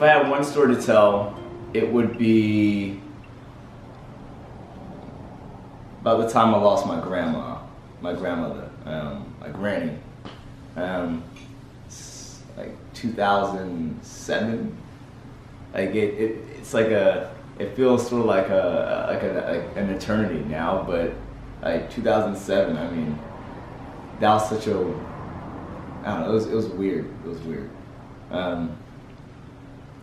I had one story to tell, it would be about the time I lost my grandmother, my granny. Like 2007. Like it's like it feels sort of like an eternity now, but like 2007. I mean, that was such a, I don't know. It was weird. It was weird.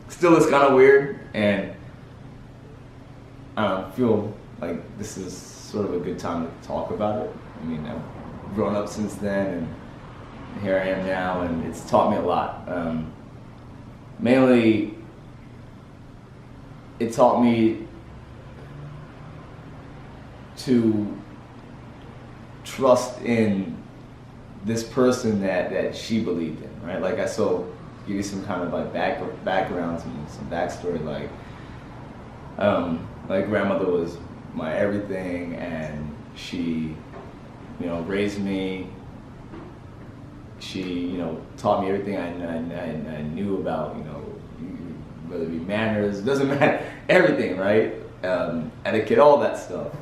Still, it's kind of weird, and I don't know, feel like this is sort of a good time to talk about it. I mean, I've grown up since then, and here I am now, and it's taught me a lot. Mainly, it taught me to trust in this person that she believed in, right? Like give you some kind of like background, some backstory. Like, my grandmother was my everything, and she, raised me. She, taught me everything I knew about, whether it be manners, doesn't matter, everything, right? Etiquette, all that stuff.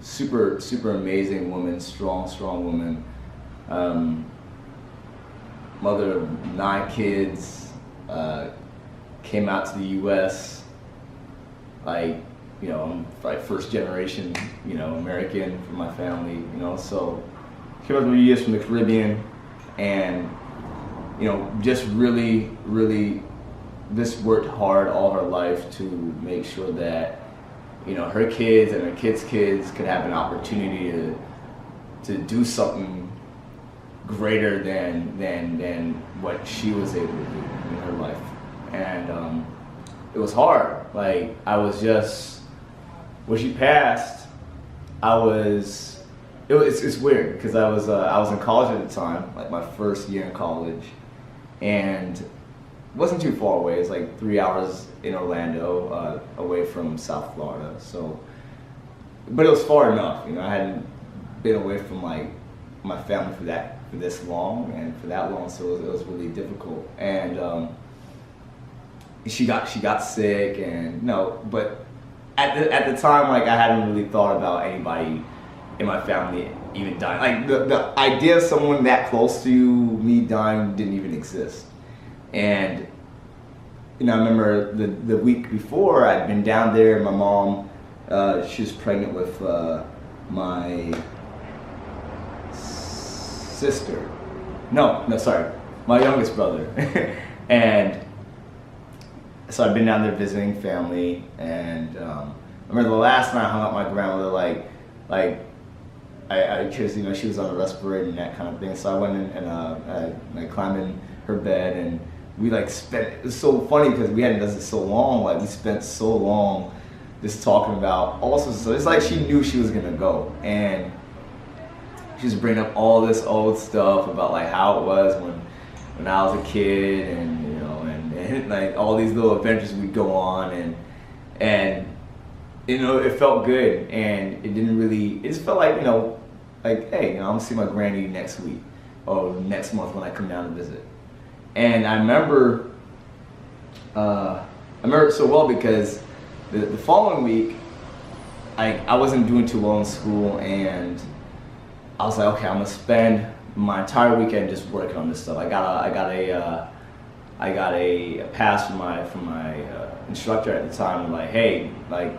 Super amazing woman, strong woman. Mother of 9 kids, came out to the U.S. I'm like first generation, American from my family, so came out 3 years from the Caribbean, and just really just worked hard all her life to make sure that her kids and her kids' kids could have an opportunity to do something greater than what she was able to do in her life. And it was hard. Like, I was just, when she passed, it's weird because I was in college at the time, like my first year in college, and it wasn't too far away. It's like 3 hours in Orlando, away from South Florida. So, but it was far enough. I hadn't been away from like my family for this long and for that long, so it was really difficult. And she got sick, and but at the time, like, I hadn't really thought about anybody in my family even dying. Like, the idea of someone that close to me dying didn't even exist. And I remember the week before, I'd been down there. My mom, she was pregnant with my sister. Sorry, my youngest brother. And so I'd been down there visiting family, and I remember the last night I hung out with my grandmother, like because she was on a respirator and that kind of thing. So I went in and I climbed in her bed, and we it was so funny because we hadn't done this so long. Like, we spent so long just talking about all sorts of stuff. It's like she knew she was gonna go, and she was bringing up all this old stuff about like how it was when I was a kid, and and like all these little adventures we'd go on, and it felt good, and it just felt like like, hey, I'm gonna see my granny next week or next month when I come down to visit. And I remember it so well because the following week I wasn't doing too well in school, and I was like, okay, I'm gonna spend my entire weekend just working on this stuff. I got a pass from my instructor at the time, and like, hey, like,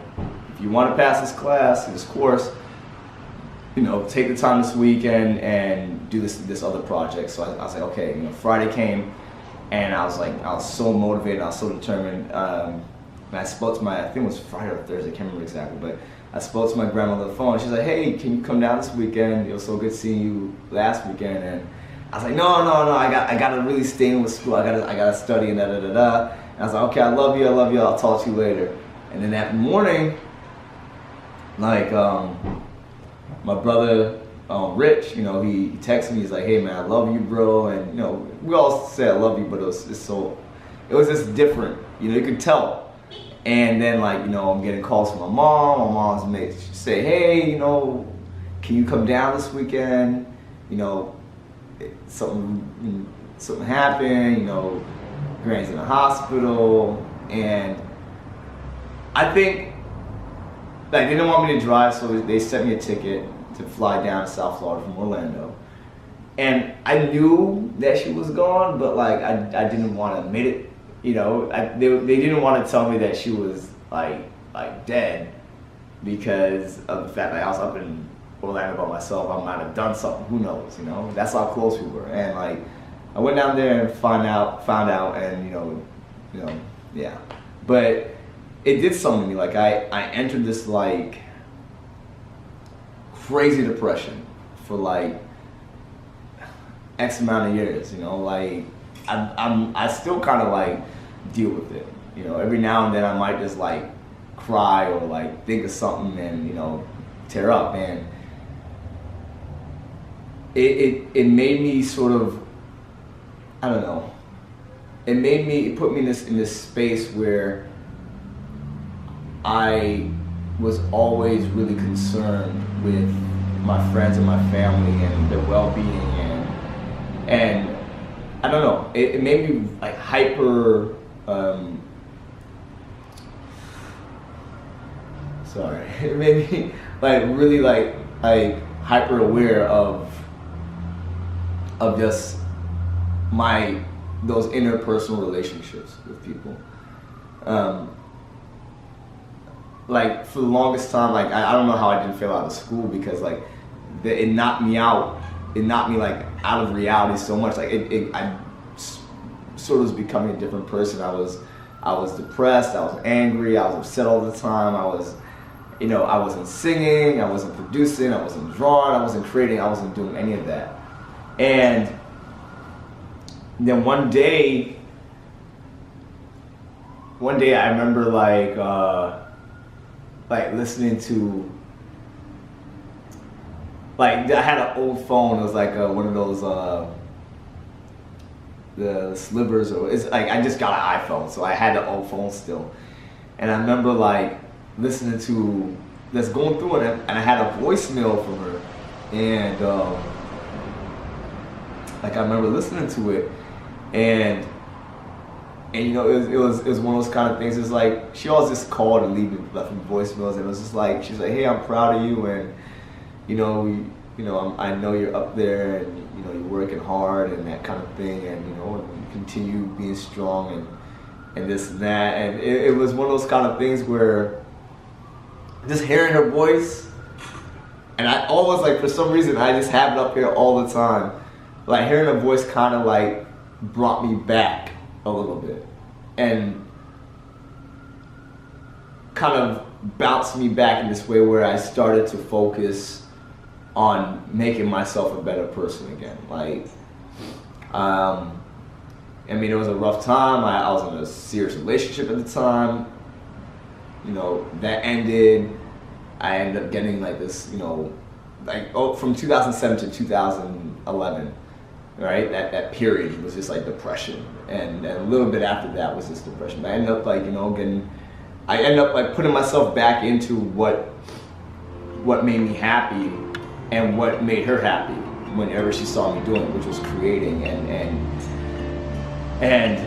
if you want to pass this course, take the time this weekend and do this other project. So I was like, okay. Friday came, and I was so motivated, I was so determined. And I spoke to I think it was Friday or Thursday, I can't remember exactly, but I spoke to my grandmother on the phone. She's like, hey, can you come down this weekend? It was so good seeing you last weekend. And I was like, no, I gotta really stay in with school. I gotta study and And I was like, okay, I love you, I'll talk to you later. And then that morning, like, my brother, Rich, he texted me. He's like, hey man, I love you, bro. And we all say I love you, but it was just different. You could tell. And then, like, I'm getting calls from my mom. My mom's mate say, hey, can you come down this weekend? Something happened. Granny's in the hospital, and I think like they didn't want me to drive, so they sent me a ticket to fly down to South Florida from Orlando. And I knew that she was gone, but like I didn't want to admit it. You know, they didn't want to tell me that she was like dead because of the fact that I was up in Orlando by myself. I might have done something. Who knows? You know, that's how close we were. And like I went down there and found out, and you know, yeah. But it did something to me. Like I entered this like crazy depression for like X amount of years. You know, like I still kind of like deal with it. You know, every now and then I might just like cry or like think of something and you know tear up, and it made me sort of, I don't know, it put me in this space where I was always really concerned with my friends and my family and their well-being, and I don't know, it made me like hyper it made me like really like hyper aware of just those interpersonal relationships with people. Like for the longest time, like I don't know how I didn't fail out of school, because like it knocked me out. It knocked me like out of reality so much. Like I sort of was becoming a different person. I was depressed. I was angry. I was upset all the time. I wasn't singing. I wasn't producing. I wasn't drawing. I wasn't creating. I wasn't doing any of that. And then one day I remember like listening to, like I had an old phone. It was like one of those the slivers, or it's like I just got an iPhone, so I had the old phone still. And I remember like listening to this, going through it, and I had a voicemail from her, and like I remember listening to it, and you know it was one of those kind of things. It's like she always just called and left me voicemails, and it was just like she's like, hey, I'm proud of you, and you know I know you're up there, and you know you're working hard and that kind of thing, and you know you continue being strong and this and that, and it was one of those kind of things where just hearing her voice, and I always like for some reason I just have it up here all the time, like hearing her voice kind of like brought me back a little bit and kind of bounced me back in this way where I started to focus on making myself a better person again. Like, I mean, it was a rough time. I was in a serious relationship at the time. You know, that ended. I ended up getting like this, you know, like from 2007 to 2011, right? That period was just like depression, and a little bit after that was just depression. But I ended up like, you know, I ended up like putting myself back into what made me happy and what made her happy whenever she saw me doing, which was creating and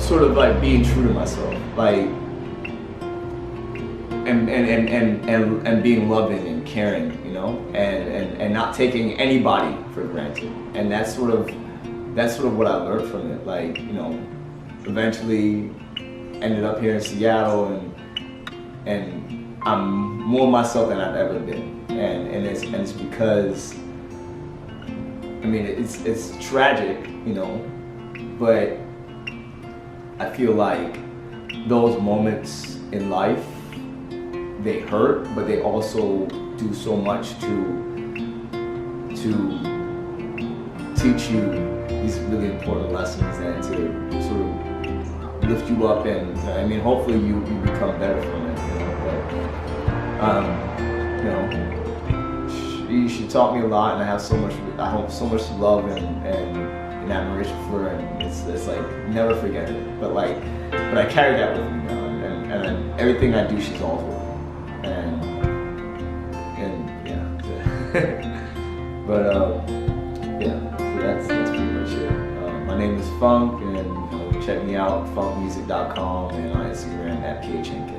sort of like being true to myself, like and being loving and caring, you know, and not taking anybody for granted. And that's sort of what I learned from it. Like, you know, eventually ended up here in Seattle, and I'm more myself than I've ever been, and it's because, I mean, it's tragic, you know, but I feel like those moments in life, they hurt, but they also do so much to teach you these really important lessons and to sort of lift you up, and I mean, hopefully you become better from it, you know. But she taught me a lot, and I have so much love and admiration for her, and it's like never forget it. But I carry that with me now, and everything I do, she's always with me. And yeah. But yeah, so that's pretty much it. My name is Phnk, and check me out, phunkmusic.com, and on Instagram at Phnk.